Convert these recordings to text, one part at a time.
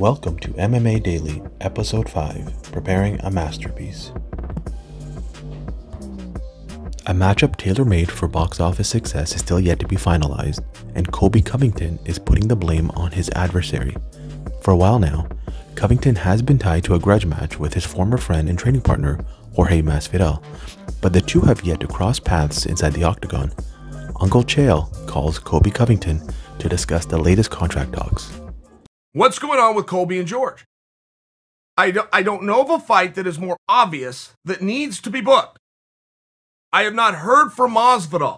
Welcome to MMA Daily, Episode 5, Preparing a Masterpiece. A matchup tailor-made for box office success is still yet to be finalized, and Colby Covington is putting the blame on his adversary. For a while now, Covington has been tied to a grudge match with his former friend and training partner, Jorge Masvidal, but the two have yet to cross paths inside the octagon. Uncle Chael calls Colby Covington to discuss the latest contract talks. What's going on with Colby and George? I don't know of a fight that is more obvious that needs to be booked. I have not heard from Masvidal.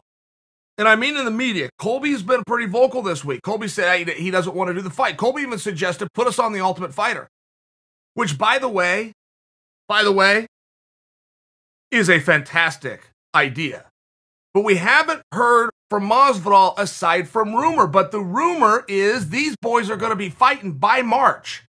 And I mean in the media. Colby's been pretty vocal this week. Colby said he doesn't want to do the fight. Colby even suggested put us on The Ultimate Fighter. Which, by the way, is a fantastic idea. But we haven't heard from Masvidal aside from rumor. But the rumor is these boys are going to be fighting by March.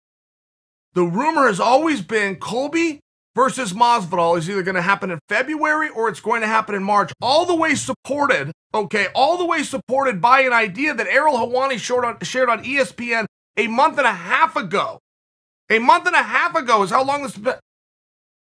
The rumor has always been Colby versus Masvidal is either going to happen in February or it's going to happen in March. All the way supported by an idea that Ariel Helwani shared on ESPN a month and a half ago. A month and a half ago is how long this has been.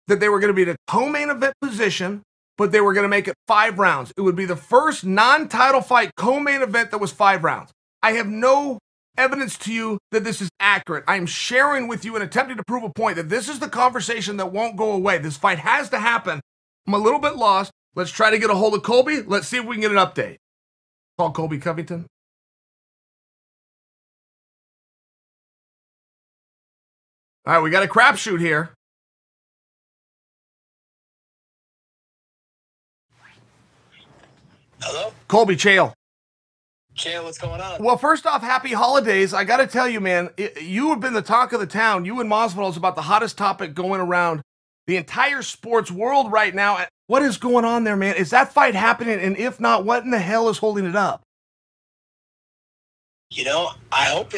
That they were going to be in a co-main event position, but they were going to make it 5 rounds. It would be the first non-title fight co-main event that was 5 rounds. I have no evidence to you that this is accurate. I am sharing with you and attempting to prove a point that this is the conversation that won't go away. This fight has to happen. I'm a little bit lost. Let's try to get a hold of Colby. Let's see if we can get an update. Call Colby Covington. All right, we got a crapshoot here. Hello? Colby, Chael. Chael, what's going on? Well, first off, happy holidays. I got to tell you, man, you have been the talk of the town. You and Masvidal is about the hottest topic going around the entire sports world right now. What is going on there, man? Is that fight happening? And if not, what in the hell is holding it up? You know, I hope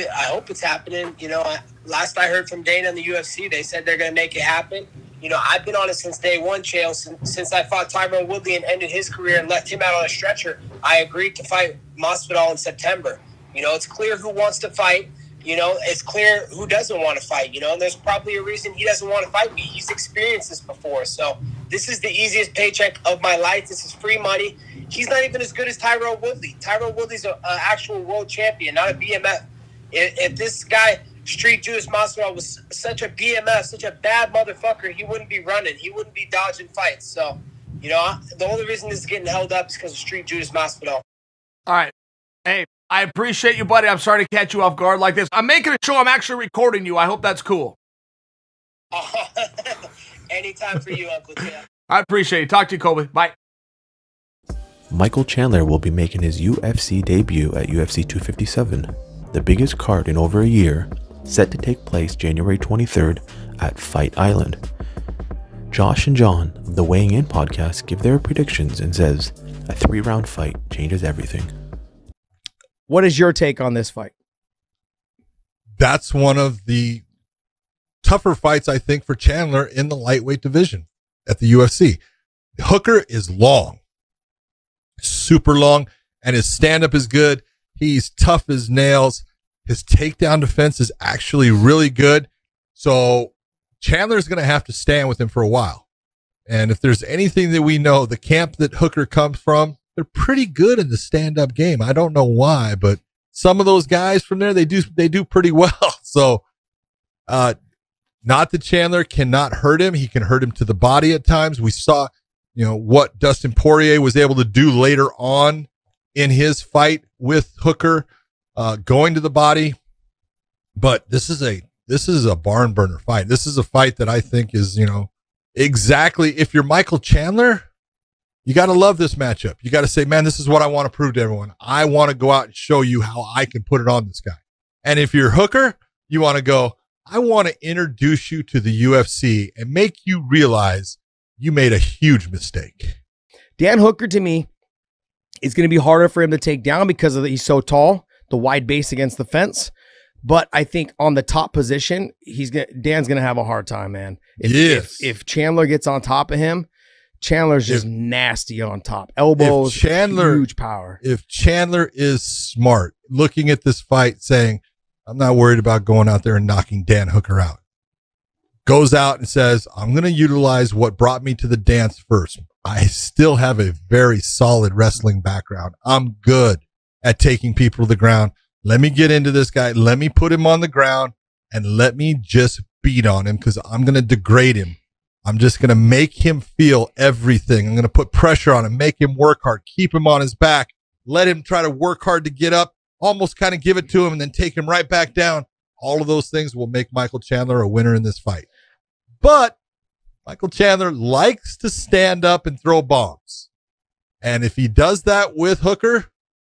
it's happening. You know, last I heard from Dana and the UFC, they said they're going to make it happen. You know, I've been on it since day one, Chael. Since I fought Tyron Woodley and ended his career and left him out on a stretcher, I agreed to fight Masvidal in September. You know, it's clear who wants to fight. You know, it's clear who doesn't want to fight. You know, and there's probably a reason he doesn't want to fight me. He's experienced this before. So this is the easiest paycheck of my life. This is free money. He's not even as good as Tyron Woodley. Tyron Woodley's an actual world champion, not a BMF. If this guy, Street Judas Masvidal, was such a BMF, such a bad motherfucker, he wouldn't be running. He wouldn't be dodging fights. So, you know, the only reason this is getting held up is because of Street Judas Masvidal. All right. Hey, I appreciate you, buddy. I'm sorry to catch you off guard like this. I'm making a show. I'm actually recording you. I hope that's cool. Anytime for you, Uncle Tim. I appreciate it. Talk to you, Colby. Bye. Michael Chandler will be making his UFC debut at UFC 257, the biggest card in over a year, set to take place January 23rd at Fight Island. Josh and John of the Weighing In podcast give their predictions and says a 3-round fight changes everything. What is your take on this fight? That's one of the tougher fights, I think, for Chandler in the lightweight division at the UFC. Hooker is long, super long, and his stand-up is good. He's tough as nails. His takedown defense is actually really good. So Chandler's going to have to stand with him for a while. And if there's anything that we know, the camp that Hooker comes from, they're pretty good in the stand-up game. I don't know why, but some of those guys from there, they do pretty well. So not that Chandler cannot hurt him. He can hurt him to the body at times. We saw, you know, what Dustin Poirier was able to do later on in his fight with Hooker, going to the body. But this is a barn burner fight. This is a fight that I think is, you know, exactly, if you're Michael Chandler, you got to love this matchup. You got to say, man, this is what I want to prove to everyone. I want to go out and show you how I can put it on this guy. And if you're Hooker, you want to go, I want to introduce you to the UFC and make you realize you made a huge mistake. Dan Hooker, to me, is going to be harder for him to take down because he's so tall, the wide base against the fence. But I think on the top position, Dan's going to have a hard time, man. If Chandler gets on top of him, Chandler's just nasty on top. Elbows, huge power. If Chandler is smart, looking at this fight saying, I'm not worried about going out there and knocking Dan Hooker out. Goes out and says, I'm going to utilize what brought me to the dance first. I still have a very solid wrestling background. I'm good at taking people to the ground. Let me get into this guy. Let me put him on the ground and let me just beat on him because I'm going to degrade him. I'm just going to make him feel everything. I'm going to put pressure on him, make him work hard, keep him on his back, let him try to work hard to get up, almost kind of give it to him and then take him right back down. All of those things will make Michael Chandler a winner in this fight. But Michael Chandler likes to stand up and throw bombs. And if he does that with Hooker,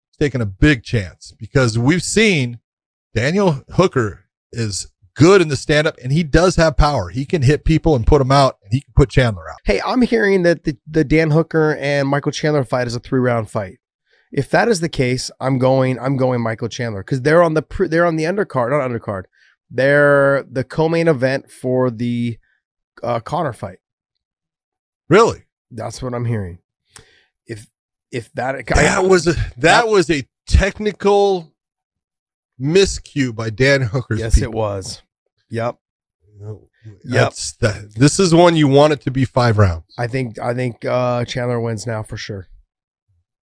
he's taking a big chance because we've seen Daniel Hooker is good in the stand-up and he does have power. He can hit people and put them out and he can put Chandler out. Hey, I'm hearing that the Dan Hooker and Michael Chandler fight is a 3-round fight. If that is the case, I'm going Michael Chandler because they're on the undercard, not undercard. They're the co-main event for the Conor fight. Really? That's what I'm hearing. If that was a technical miscue by Dan Hooker's yes, people. it was. Yep. This is one you want it to be 5 rounds. I think Chandler wins now for sure.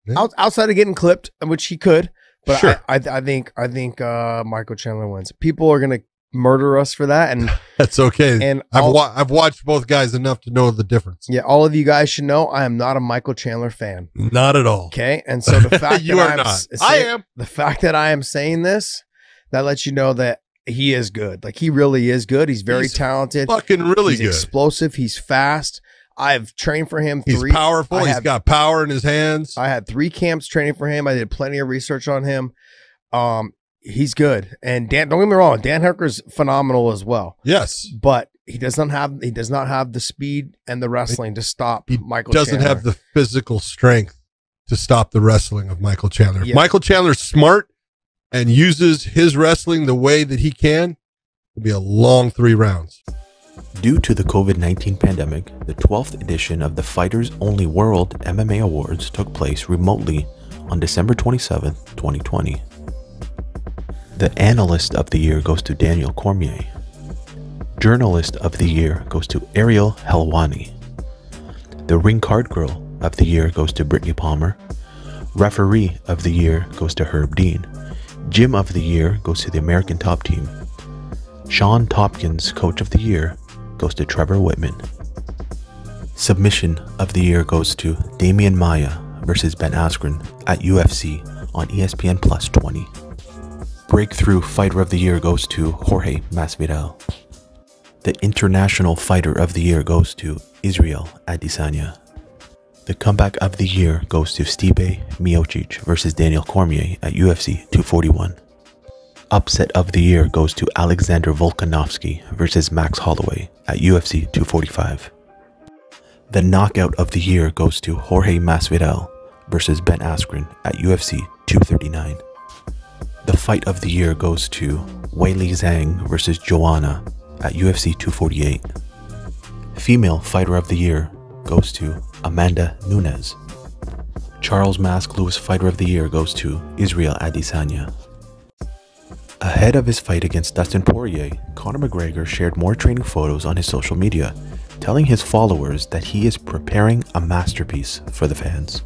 Yeah. Outside of getting clipped, which he could, but Sure. I think Michael Chandler wins. People are gonna murder us for that, and That's okay. And I've watched both guys enough to know the difference. yeah, all of you guys should know I am not a Michael Chandler fan. Not at all. Okay, and so the fact You that are I'm not. I am. the fact that I am saying this, that lets you know that he is good. Like he really is good. He's very talented. Fucking really He's good. explosive. He's fast. I've trained for him. He's powerful. He's got power in his hands. I had 3 camps training for him. I did plenty of research on him. He's good. And don't get me wrong, Dan Hooker's phenomenal as well. Yes. But he does not have the speed and the wrestling to stop Michael Chandler. Doesn't have the physical strength to stop the wrestling of Michael Chandler. If Yeah. Michael Chandler's smart and uses his wrestling the way that he can, it'll be a long 3 rounds. Due to the COVID-19 pandemic, the 12th edition of the Fighters Only World MMA Awards took place remotely on December 27th, 2020. The Analyst of the Year goes to Daniel Cormier. Journalist of the Year goes to Ariel Helwani. The Ring Card Girl of the Year goes to Brittany Palmer. Referee of the Year goes to Herb Dean. Gym of the Year goes to the American Top Team. Sean Tompkins Coach of the Year goes to Trevor Whitman. Submission of the Year goes to Damian Maia versus Ben Askren at UFC on ESPN Plus 20. Breakthrough Fighter of the Year goes to Jorge Masvidal. The International Fighter of the Year goes to Israel Adesanya. The Comeback of the Year goes to Stipe Miocic versus Daniel Cormier at UFC 241. Upset of the Year goes to Alexander Volkanovski versus Max Holloway at UFC 245. The Knockout of the Year goes to Jorge Masvidal versus Ben Askren at UFC 239. The Fight of the Year goes to Weili Zhang versus Joanna at UFC 248. Female Fighter of the Year goes to Amanda Nunes. Charles Mask Lewis Fighter of the Year goes to Israel Adesanya. Ahead of his fight against Dustin Poirier, Conor McGregor shared more training photos on his social media, telling his followers that he is preparing a masterpiece for the fans.